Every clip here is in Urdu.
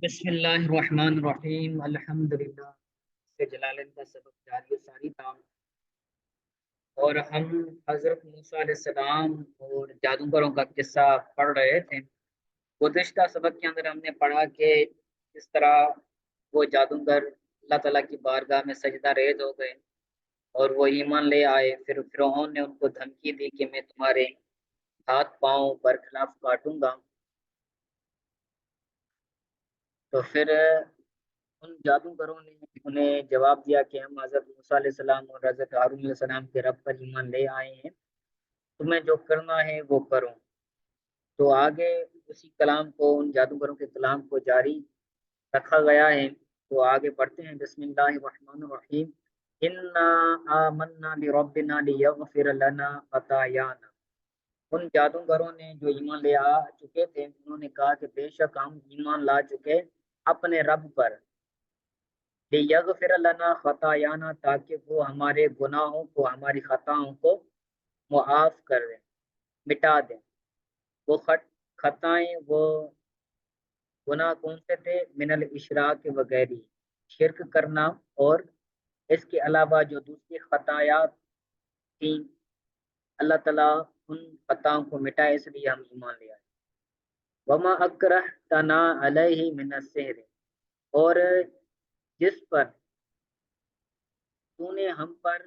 بسم اللہ الرحمن الرحیم الحمدللہ سے جلالین کا سبق جاری و ساری تھا، اور ہم حضرت موسیٰ علیہ السلام اور جادوگروں کا قصہ پڑھ رہے تھے۔ گزشتہ سبق کے اندر ہم نے پڑھا کہ کس طرح وہ جادوگر اللہ تعالیٰ کی بارگاہ میں سجدہ ریز ہو گئے اور وہ ایمان لے آئے۔ پھر فرعون نے ان کو دھمکی دی کہ میں تمہارے ہاتھ پاؤں برخلاف کاٹوں گا۔ تو پھر ان جادوگروں نے انہیں جواب دیا کہ ہم حضرت موسیٰ علیہ السلام اور حضرت ہارون علیہ السلام کے رب پر ایمان لے آئے ہیں، تمہیں جو کرنا ہے وہ کرو۔ تو آگے اسی کلام کو، ان جادوگروں کے کلام کو جاری رکھا گیا ہے۔ تو آگے پڑھتے ہیں، بسم اللہ الرحمن الرحیم، انا آمنا بربنا لیغفر لنا خطایانا۔ ان جادوگروں نے جو ایمان لے آ چکے تھے، انہوں نے کہا کہ بے شک ہم ایمان لا چکے اپنے رب پر، لیغفر لنا خطایانا، تاکہ وہ ہمارے گناہوں کو، ہماری خطاؤں کو معاف کر دیں، مٹا دیں۔ وہ خطائیں، وہ گناہ کون سے تھے؟ من الاشراک وغیرہ، شرک کرنا اور اس کے علاوہ جو دوسری خطایات تھیں، اللہ تعالیٰ ان خطاؤں کو مٹائے، اس لیے ہم ایمان لے آئے۔ وما اکرہتنا علیہ من السحر، اور جس پر تو نے ہم پر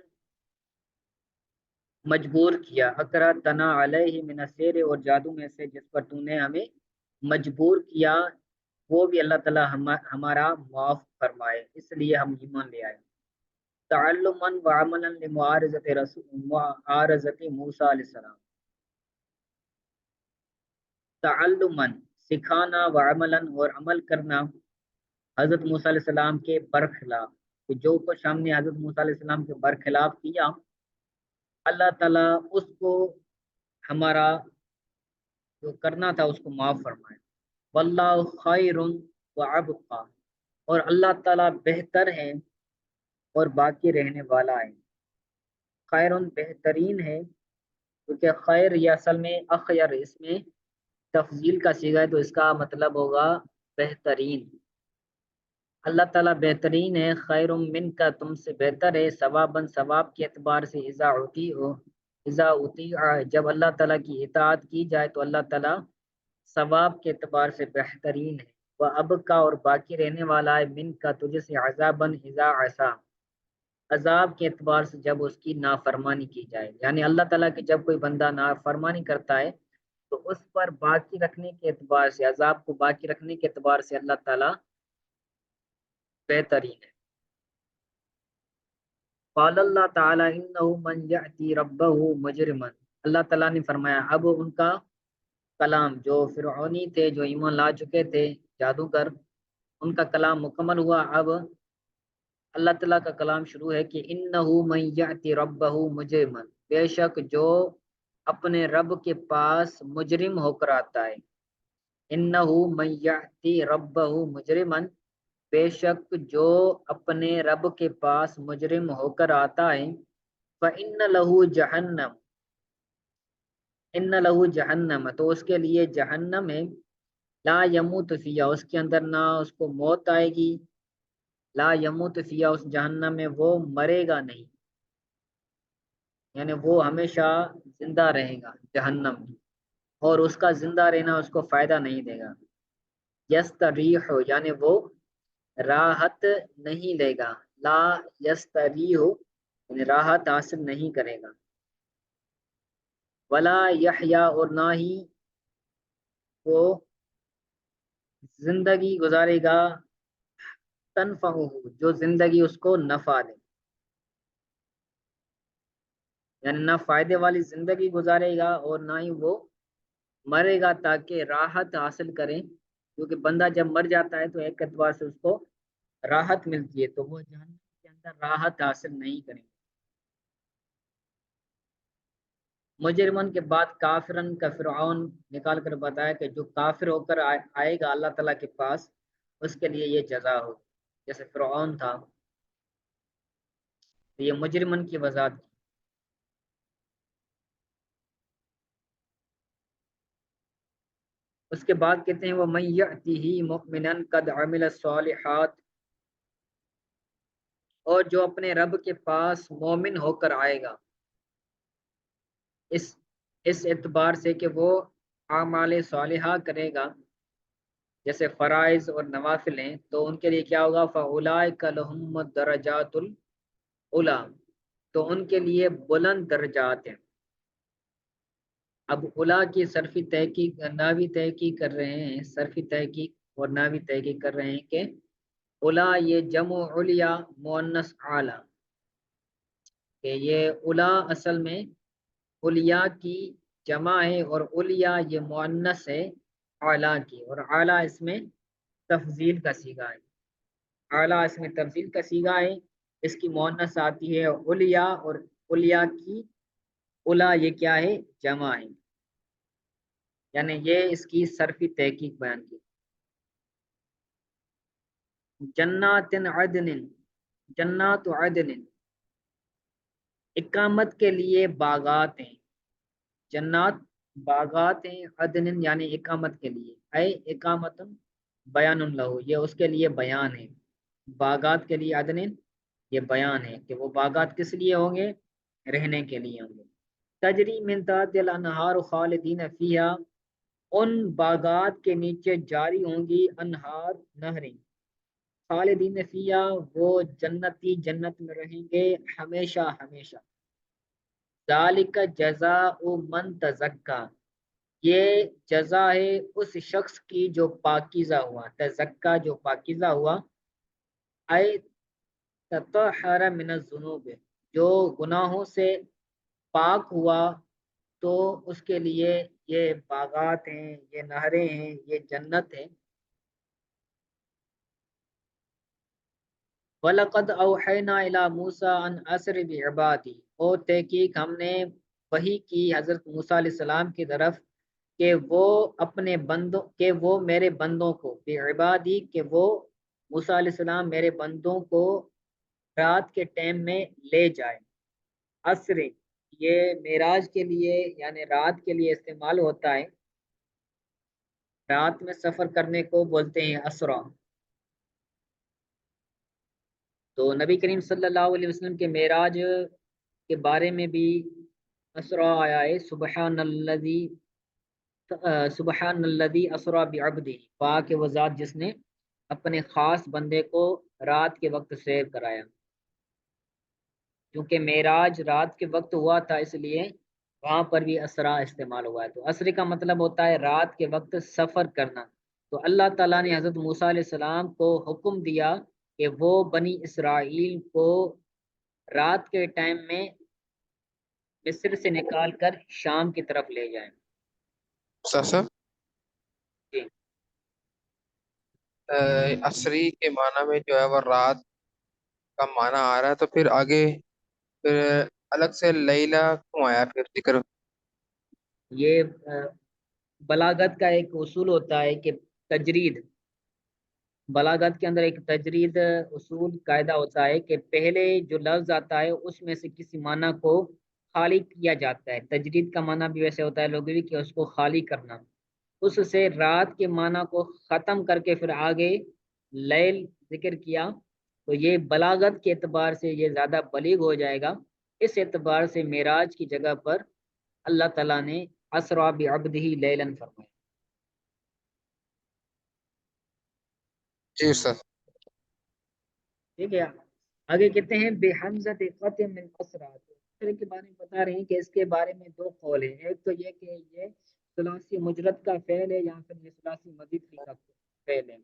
مجبور کیا، اکرہتنا علیہ من السحر، اور جادو میں سے جس پر تو نے ہمیں مجبور کیا، وہ بھی اللہ تعالیٰ ہمارا معاف فرمائے، اس لیے ہم ایمان لے آئے۔ تعلما وعملا معارضت موسیٰ علیہ السلام، تعلما سکھانا، وعملا اور عمل کرنا حضرت موسیٰ علیہ السلام کے برخلاف، کہ جو کچھ ہم نے حضرت موسیٰ علیہ السلام کے برخلاف کیا، اللہ تعالیٰ اس کو، ہمارا جو کرنا تھا اس کو معاف فرمائے۔ واللہ خیر وابقا، اور اللہ تعالیٰ بہتر ہے اور باقی رہنے والا ہے۔ خیر بہترین ہے، کیونکہ خیر یہ اصل میں اخیر، اس میں تفضیل کا صیغہ ہے، تو اس کا مطلب ہوگا بہترین۔ اللہ تعالیٰ بہترین ہے، خیر من کا، تم سے بہتر ہے، ثواباً ثواب کے اعتبار سے، اذا اطیع، جب اللہ تعالیٰ کی اطاعت کی جائے تو اللہ تعالیٰ ثواب کے اعتبار سے بہترین ہے۔ وہ اب کا، اور باقی رہنے والا ہے، من کا تجھ سے، عذاباً اذا عصا، عذاب کے اعتبار سے جب اس کی نافرمانی کی جائے۔ یعنی اللہ تعالیٰ کی جب کوئی بندہ نافرمانی کرتا ہے تو اس پر باقی رکھنے کے اعتبار سے، عذاب کو باقی رکھنے کے اعتبار سے اللہ تعالیٰ بہترین ہے۔ قال اللہ تعالیٰ انہ من یأتی ربہ مجرما، اللہ تعالیٰ نے فرمایا، اب ان کا کلام، جو فرعونی تھے، جو ایمان لا چکے تھے جادوگر، ان کا کلام مکمل ہوا۔ اب اللہ تعالیٰ کا کلام شروع ہے کہ انہ من یأتی ربہ مجرما، بے شک جو اپنے رب کے پاس مجرم ہو کر آتا ہے۔ انہ من یأتی ربہ مجرما، بے شک جو اپنے رب کے پاس مجرم ہو کر آتا ہے، فإن لہ جہنم، ان لہ جہنم، تو اس کے لیے جہنم ہے، لا یموت فیہا، اس کے اندر نہ اس کو موت آئے گی، لا یموت فیہا، اس جہنم میں وہ مرے گا نہیں، یعنی وہ ہمیشہ زندہ رہے گا جہنم میں، اور اس کا زندہ رہنا اس کو فائدہ نہیں دے گا۔ یستریح، یعنی وہ راحت نہیں لے گا، لا یستریح، یعنی راحت حاصل نہیں کرے گا۔ ولا یحیا، اور نہ ہی وہ زندگی گزارے گا، تنفعہ، جو زندگی اس کو نفع دے، یعنی نہ فائدے والی زندگی گزارے گا اور نہ ہی وہ مرے گا تاکہ راحت حاصل کرے، کیونکہ بندہ جب مر جاتا ہے تو ایک اعتبار سے اس کو راحت ملتی ہے، تو وہ جہنم کے اندر راحت حاصل نہیں کریں گے۔ مجرمن کے بعد کافرن کا فرعون نکال کر بتایا کہ جو کافر ہو کر آئے گا اللہ تعالیٰ کے پاس، اس کے لیے یہ جزا ہو، جیسے فرعون تھا، تو یہ مجرمن کی وضاحت کی۔ اس کے بعد کہتے ہیں وَمَن يَأْتِهِ مُؤْمِنًا قَدْ عَمِلَ الصَّالِحَاتِ، اور جو اپنے رب کے پاس مومن ہو کر آئے گا، اس اس اعتبار سے کہ وہ اعمال صالحہ کرے گا، جیسے فرائض اور نوافل ہیں، تو ان کے لیے کیا ہوگا؟ فَأُولَٰئِکَ لَهُمُ الدَّرَجَاتُ الْعُلَىٰ، تو ان کے لیے بلند درجات ہیں۔ اب اولا کی صرفی تحقیق ناوی تحقیق کر رہے ہیں، صرفی تحقیق اور ناوی تحقیق کر رہے ہیں کہ اولا یہ جمع علیا مؤنث اعلی، کہ یہ اولا اصل میں علیا کی جمع ہے، اور علیا یہ مؤنث ہے اعلیٰ کی، اور اعلیٰ اس میں تفضیل کا صیغہ ہے، اعلیٰ اس میں تفضیل کا صیغہ ہے، اس کی مؤنث آتی ہے علیا، اور علیا کی اولا یہ کیا ہے؟ جمع ہے، یعنی یہ اس کی صرفی تحقیق بیان کی۔ جنات عدن، جنات عدن اقامت کے لیے باغات ہیں، جنات باغات ہیں، عدن یعنی اقامت کے لیے، اے اقامت بیان لہو، یہ اس کے لیے بیان ہے، باغات کے لیے عدن یہ بیان ہے کہ وہ باغات کس لیے ہوں گے؟ رہنے کے لیے ہوں گے۔ تجری من تحت الانہار خالدین فیہا، ان باغات کے نیچے جاری ہوں گی انہار نہریں، خالدین فیہا وہ جنتی جنت میں رہیں گے ہمیشہ ہمیشہ۔ ذالک جزاء من تزکا، یہ جزا ہے اس شخص کی جو پاکیزہ ہوا، تزکا جو پاکیزہ ہوا، اے تطہر من الذنوب جو گناہوں سے پاک ہوا، تو اس کے لیے یہ باغات ہیں، یہ نہریں ہیں، یہ جنت ہے۔ وَلَقَدْ أَوْحَيْنَا إِلَى مُوسَىٰ أَنْ أَسْرِ بِعِبَادِي، اور تحقیق ہم نے وحی کی حضرت موسیٰ علیہ السلام کی طرف کہ وہ اپنے بندوں، کہ وہ میرے بندوں کو، بعبادی کہ وہ موسیٰ علیہ السلام میرے بندوں کو رات کے ٹائم میں لے جائے۔ عصر یہ معراج کے لیے یعنی رات کے لیے استعمال ہوتا ہے، رات میں سفر کرنے کو بولتے ہیں اسرا۔ تو نبی کریم صلی اللہ علیہ وسلم کے معراج کے بارے میں بھی اسرا آیا ہے، سبحان الذی اسرا بعبدہ، پاک وہ ذات جس نے اپنے خاص بندے کو رات کے وقت سیر کرایا، کیونکہ معراج رات کے وقت ہوا تھا اس لیے وہاں پر بھی اسرا استعمال ہوا ہے۔ تو اسرے کا مطلب ہوتا ہے رات کے وقت سفر کرنا۔ تو اللہ تعالیٰ نے حضرت موسیٰ علیہ السلام کو حکم دیا کہ وہ بنی اسرائیل کو رات کے ٹائم میں مصر سے نکال کر شام کی طرف لے جائیں۔ صاحب جی عصری کے معنی میں جو ہے وہ رات کا معنی آ رہا ہے، تو پھر آگے پھر الگ سے لیلہ کیوں آیا پھر ذکر؟ یہ بلاغت کا ایک اصول ہوتا ہے کہ تجرید، بلاغت کے اندر ایک تجرید اصول قاعدہ ہوتا ہے کہ پہلے جو لفظ آتا ہے اس میں سے کسی معنی کو خالی کیا جاتا ہے۔ تجرید کا معنی بھی ویسے ہوتا ہے لغوی کہ اس کو خالی کرنا، اس سے رات کے معنی کو ختم کر کے پھر آگے لیل ذکر کیا، تو یہ بلاغت کے اعتبار سے یہ زیادہ بلیغ ہو جائے گا۔ اس اعتبار سے معراج کی جگہ پر اللہ تعالیٰ نے اسرا بعبدہ لیلاً فرمایا۔ جی استاد۔ ٹھیک ہے، آگے کہتے ہیں بے حمزۃ قطع من اسرا، اسرے کے بارے میں بتا رہے ہیں کہ اس کے بارے میں دو قول ہیں، ایک تو یہ کہ یہ ثلاثی مجرد کا فعل ہے یا پھر یہ ثلاثی مزید فی کا فعل ہے۔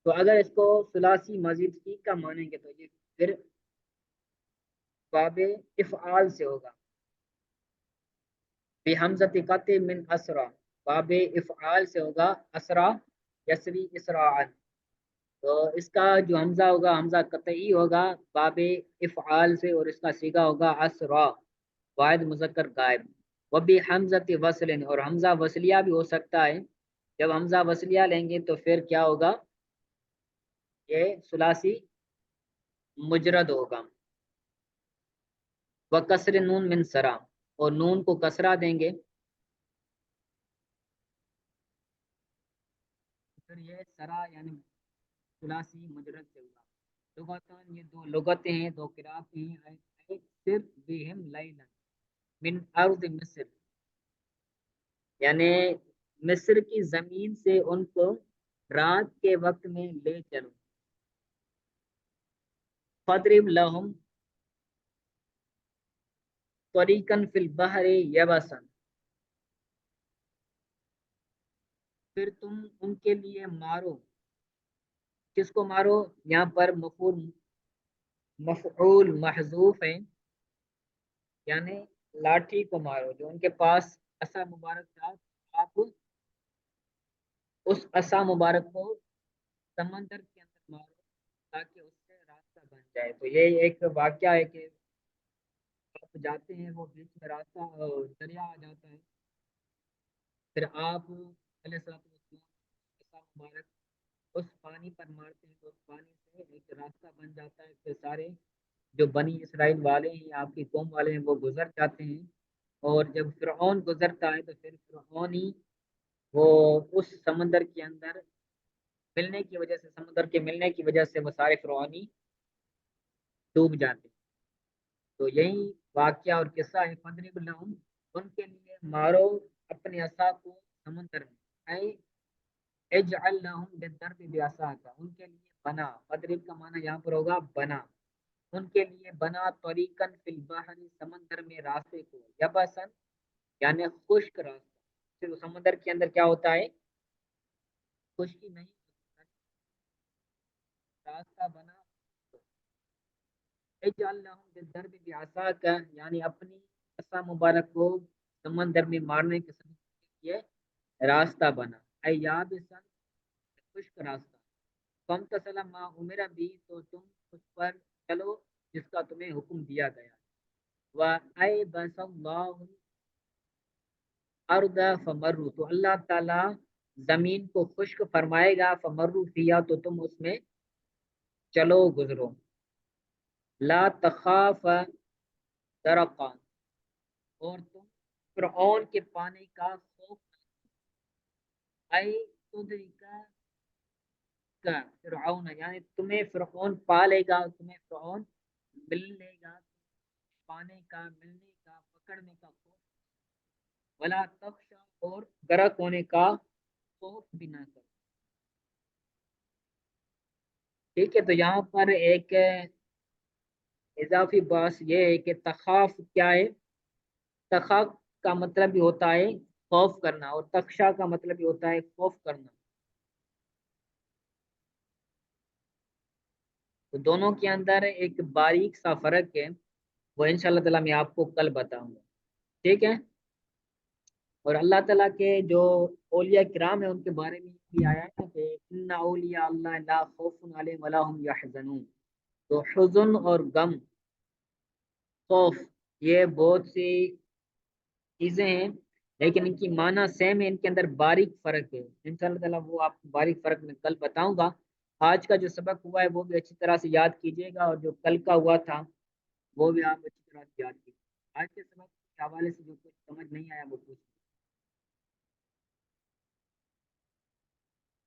تو اگر اس کو ثلاثی مزید فی کا مانیں گے تو یہ پھر باب افعال سے ہوگا، بے حمزۃ قطع من اسرا، باب افعال سے ہوگا، اسرا یسری اسراعا، تو اس کا جو حمزہ ہوگا حمزہ قطعی ہوگا باب افعال سے، اور اس کا صیغہ ہوگا اسرا واحد مذکر غائب۔ وہ بھی حمزۃ وصل، اور حمزہ وصلیہ بھی ہو سکتا ہے، جب حمزہ وصلیہ لیں گے تو پھر کیا ہوگا؟ یہ ثلاثی مجرد ہوگا۔ وہ کسر نون من سرا، اور نون کو کسرہ دیں گے، پھر یہ سرا یعنی ثلاثی مجرد سے ہوا. لغتان یہ دو لغتیں ہیں، دو قرات ہیں. اے صرف بہم لیلا من ارض مصر، یعنی مصر کی زمین سے ان کو رات کے وقت میں لے چلو. فضرب لہم طریقاً فی البحر یبسا، پھر تم ان کے لیے مارو. کس کو مارو؟ یہاں پر مفعول محذوف ہے، یعنی لاٹھی کو مارو جو ان کے پاس عصا مبارک تھا. آپ اس عصا مبارک کو سمندر کے اندر مارو تاکہ اس سے راستہ بن جائے. تو یہ ایک واقعہ ہے کہ آپ جاتے ہیں، وہ بیچ میں راستہ دریا آ جاتا ہے، پھر آپ علیہ السلام عصا مبارک اس پانی پر مارتے ہیں تو اس پانی سے ایک راستہ بن جاتا ہے. پھر سارے جو بنی اسرائیل والے ہیں، آپ کی قوم والے ہیں، وہ گزر جاتے ہیں. اور جب فرعون گزرتا ہے تو پھر فرعون ہی وہ اس سمندر کے اندر ملنے کی وجہ سے، سمندر کے ملنے کی وجہ سے وہ سارے فرعونی ڈوب جاتے ہیں. تو یہی واقعہ اور قصہ ہے. فضرب لہم، ان کے لیے مارو اپنے عصا کو سمندر میں. اے اجعل لہم بالضرب بعصاک، ان کے لیے بنا. فضرب کا معنی یہاں پر ہوگا بنا. ان کے لیے بنا طریقاً فی البحر، سمندر میں راستے کو. یبسن یعنی خشک راستہ. صرف سمندر کے اندر کیا ہوتا ہے؟ خشکی نہیں ہوتی، راستہ بنا. اجعل لہم بالضرب بعصاک یعنی اپنی عصا مبارک کو سمندر میں مارنے کے لیے راستہ بنا. اے یابسن خشک راستہ. فم تسلم ما عمر بھی، تو تم اس پر چلو جس کا تمہیں حکم دیا گیا. و اے بس اللہ ارد فمرو، تو اللہ تعالی زمین کو خشک فرمائے گا. فمرو فیا، تو تم اس میں چلو گزرو. لا تخاف درقا، اور تم فرعون کے پانے کا خوف نہ. اے تدرکا کا فرعون، یعنی تمہیں فرعون پالے گا، تمہیں فرعون مل لے گا. پانے کا، ملنے کا، پکڑنے کا خوف. ولا تخشا، اور غرق ہونے کا خوف بھی نہ کرو. ٹھیک ہے. تو یہاں پر ایک اضافی بات یہ ہے کہ تخاف کیا ہے؟ تخاف کا مطلب بھی ہوتا ہے خوف کرنا، اور تخشا کا مطلب بھی ہوتا ہے خوف کرنا. تو دونوں کے اندر ایک باریک سا فرق ہے، وہ انشاءاللہ تعالی میں آپ کو کل بتاؤں گا. ٹھیک ہے. اور اللہ تعالیٰ کے جو اولیاء کرام ہیں ان کے بارے میں بھی آیا ہے کہ ان اولیاء اللہ لا خوف علیہم ولا هم یحزنون. تو حزن اور غم، خوف، یہ بہت سی چیزیں ہیں لیکن ان کی معنی سیم ہے، ان کے اندر باریک فرق ہے. انشاءاللہ تعالیٰ وہ آپ کو باریک فرق میں کل بتاؤں گا. آج کا جو سبق ہوا ہے وہ بھی اچھی طرح سے یاد کیجیے گا، اور جو کل کا ہوا تھا وہ بھی آپ اچھی طرح سے یاد کیجیے. آج کے سبق کے حوالے سے جو کچھ سمجھ نہیں آیا وہ پوچھ